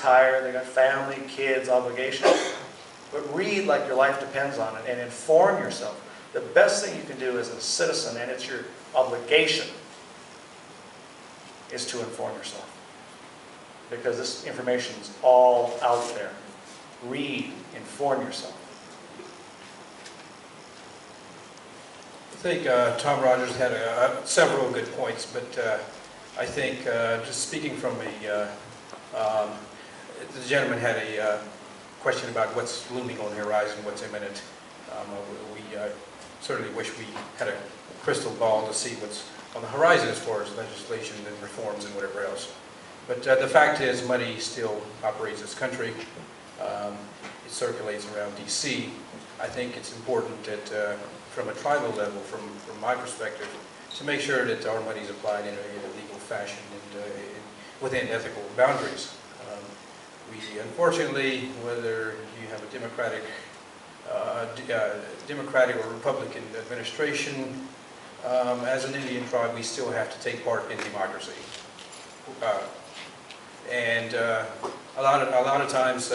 tired, they got family, kids, obligations. But read like your life depends on it and inform yourself. The best thing you can do as a citizen, and it's your obligation, is to inform yourself. Because this information is all out there. Read, inform yourself. I think Tom Rodgers had several good points, but I think just speaking from the gentleman had a question about what's looming on the horizon, what's imminent. We certainly wish we had a crystal ball to see what's on the horizon as far as legislation and reforms and whatever else. But the fact is, money still operates this country. It circulates around D.C. I think it's important that from a tribal level, from my perspective, to make sure that our money is applied in a legal fashion and within ethical boundaries. We unfortunately, whether you have a Democratic or Republican administration, as an Indian tribe, we still have to take part in democracy. A lot of times,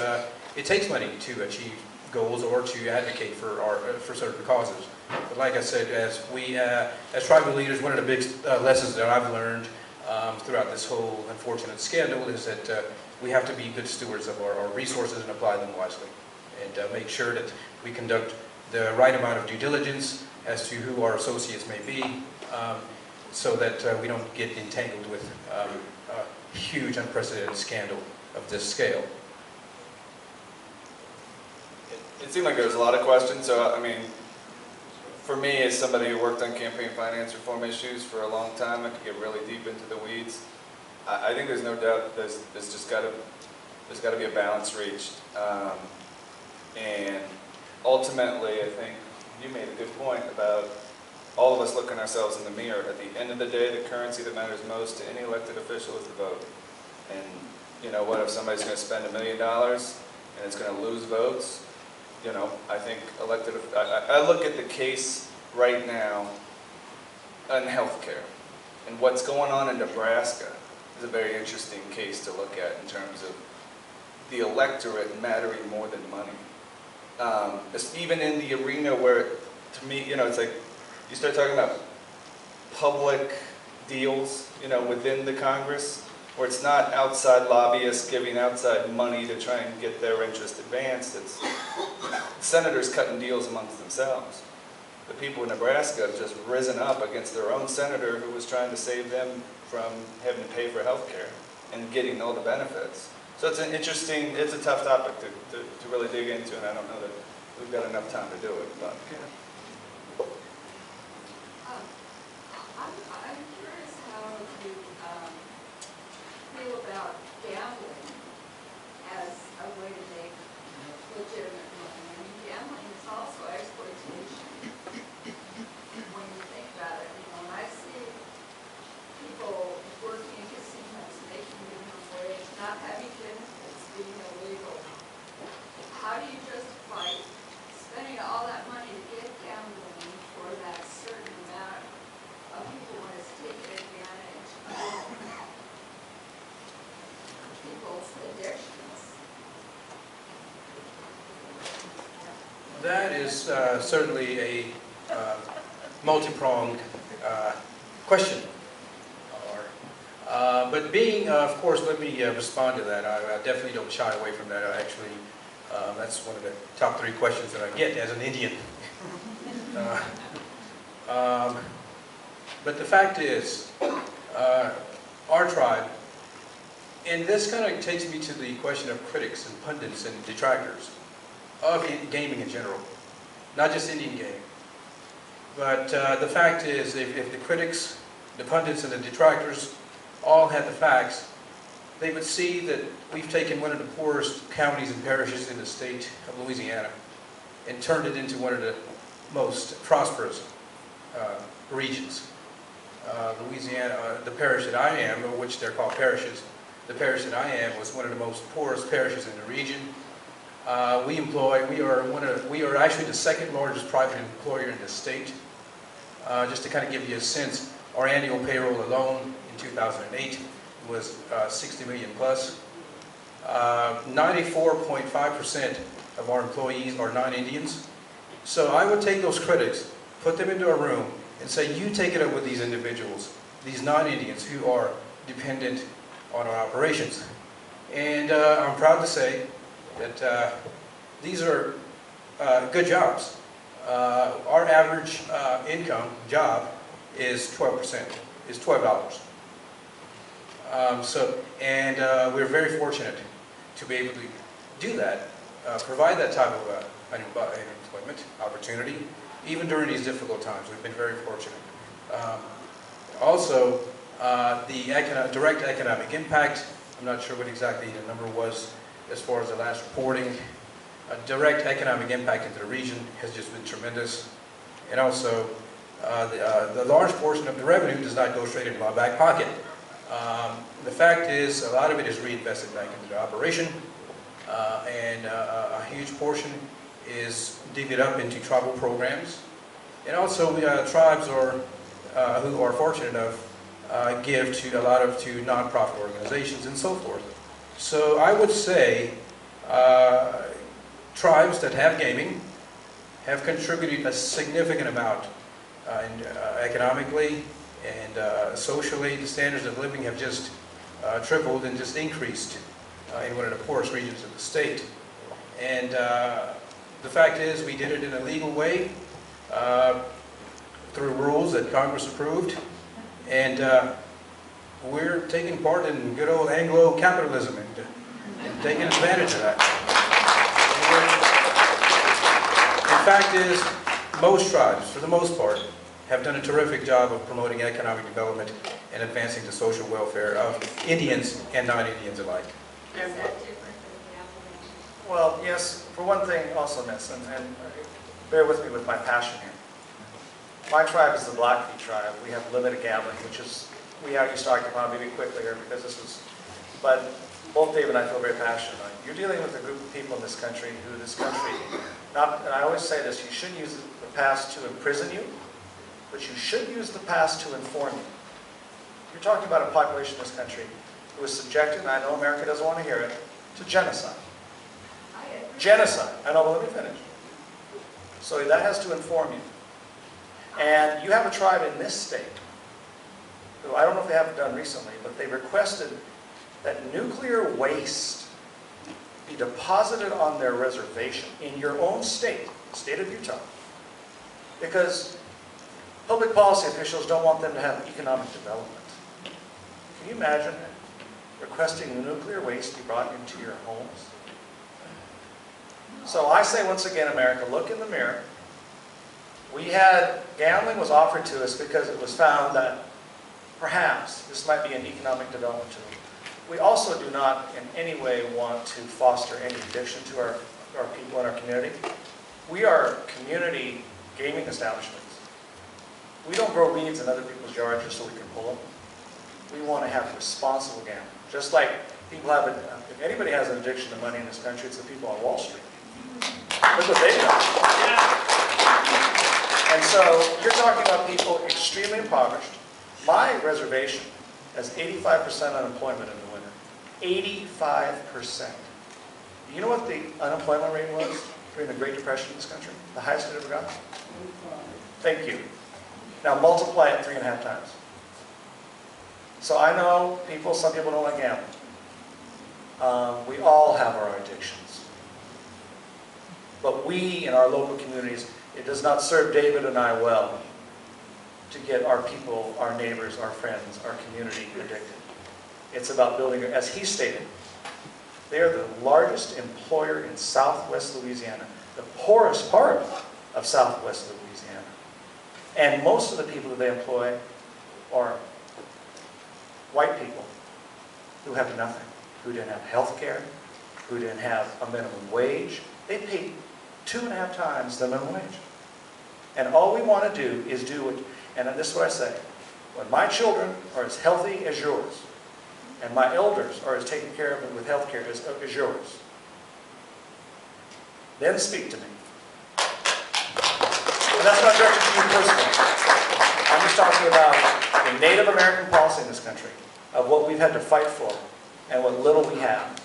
it takes money to achieve goals or to advocate for certain causes. But like I said, as tribal leaders, one of the big lessons that I've learned throughout this whole unfortunate scandal is that we have to be good stewards of our resources and apply them wisely, and make sure that we conduct the right amount of due diligence as to who our associates may be, so that we don't get entangled with a huge unprecedented scandal of this scale. It seemed like there was a lot of questions, so I mean, for me, as somebody who worked on campaign finance reform issues for a long time, I could get really deep into the weeds. I think there's no doubt there's got to be a balance reached, and ultimately, I think you made a good point about all of us looking ourselves in the mirror. At the end of the day, the currency that matters most to any elected official is the vote. And you know what? If somebody's going to spend $1 million and it's going to lose votes, you know, I think I look at the case right now on healthcare, and what's going on in Nebraska is a very interesting case to look at in terms of the electorate mattering more than money. Even in the arena where, to me, you know, it's like you start talking about public deals, you know, within the Congress, where it's not outside lobbyists giving outside money to try and get their interest advanced. It's senators cutting deals amongst themselves. The people in Nebraska have just risen up against their own senator who was trying to save them from having to pay for health care and getting all the benefits. So it's an interesting, it's a tough topic to really dig into, and I don't know that we've got enough time to do it. But. I'm curious how you feel about gambling as a way to make legitimate money. I mean, gambling is also exploitation. When you think about it, you know, when I see people working in casinos, making minimum wage, not having benefits, being illegal, how do you justify spending all that money to get gambling for that certain amount of people when it's taking advantage of people's addictions? That is certainly a multi-pronged question. But being, of course, let me respond to that. I definitely don't shy away from that. I actually, that's one of the top 3 questions that I get as an Indian. But the fact is, our tribe, and this kind of takes me to the question of critics and pundits and detractors of gaming in general, not just Indian gaming. But the fact is, if the critics, the pundits, and the detractors all had the facts, they would see that we've taken one of the poorest counties and parishes in the state of Louisiana and turned it into one of the most prosperous regions. Louisiana, the parish that I am, or which they're called parishes, the parish that I am was one of the most poorest parishes in the region. We are actually the 2nd largest private employer in the state. Just to kind of give you a sense, our annual payroll alone in 2008 was 60 million plus. 94.5% of our employees are non-Indians. So I would take those critics, put them into a room, and say, you take it up with these individuals, these non-Indians who are dependent on our operations. And I'm proud to say that these are good jobs. Our average income job is 12%, is $12. We're very fortunate to be able to do that, provide that type of an employment opportunity, even during these difficult times. We've been very fortunate. Also, the direct economic impact, I'm not sure what exactly the number was as far as the last reporting. Direct economic impact into the region has just been tremendous. And also, the large portion of the revenue does not go straight into my back pocket. The fact is, a lot of it is reinvested back into the operation, and a huge portion is divvied up into tribal programs. And also, tribes who are fortunate enough give to a lot of nonprofit organizations and so forth. So I would say tribes that have gaming have contributed a significant amount economically and socially. The standards of living have just tripled and just increased in one of the poorest regions of the state. And the fact is, we did it in a legal way through rules that Congress approved, and we're taking part in good old Anglo capitalism and taking advantage of that. The fact is, most tribes, for the most part, have done a terrific job of promoting economic development and advancing the social welfare of Indians and non-Indians alike. Is that different than gambling? Well, yes, for one thing also, Miss, and bear with me with my passion here. My tribe is the Blackfeet Tribe. We have limited gambling, which is, we used to argue upon maybe quickly here because this was, but both Dave and I feel very passionate on it. You're dealing with a group of people in this country who and I always say this, you shouldn't use the past to imprison you, but you should use the past to inform you. You're talking about a population in this country who was subjected, and I know America doesn't want to hear it, to genocide. Genocide. I know, but let me finish. So that has to inform you. And you have a tribe in this state, who I don't know if they haven't done recently, but they requested that nuclear waste be deposited on their reservation in your own state, the state of Utah, because public policy officials don't want them to have economic development. Can you imagine requesting nuclear waste be brought into your homes? So I say once again, America, look in the mirror. Gambling was offered to us because it was found that perhaps this might be an economic development tool. We also do not in any way want to foster any addiction to our people in our community. We are community gaming establishments. We don't grow weeds in other people's yards just so we can pull them. We want to have responsible gambling. Just like people have, if anybody has an addiction to money in this country, it's the people on Wall Street. Look what they've done. And so you're talking about people extremely impoverished. My reservation has 85% unemployment in the winter. 85%. You know what the unemployment rate was during the Great Depression in this country? The highest it ever got? Thank you. Now multiply it 3.5 times. So I know some people don't like gambling. We all have our addictions. But we in our local communities, it does not serve David and I well to get our people, our neighbors, our friends, our community addicted. It's about building, as he stated, they are the largest employer in Southwest Louisiana, the poorest part of Southwest Louisiana. And most of the people that they employ are white people who have nothing, who didn't have health care, who didn't have a minimum wage. They pay 2.5 times the minimum wage. And all we want to do is do it. And this is what I say. When my children are as healthy as yours, and my elders are as taken care of with health care as yours, then speak to me. And that's not directed to you personally. I'm just talking about the Native American policy in this country, of what we've had to fight for, and what little we have.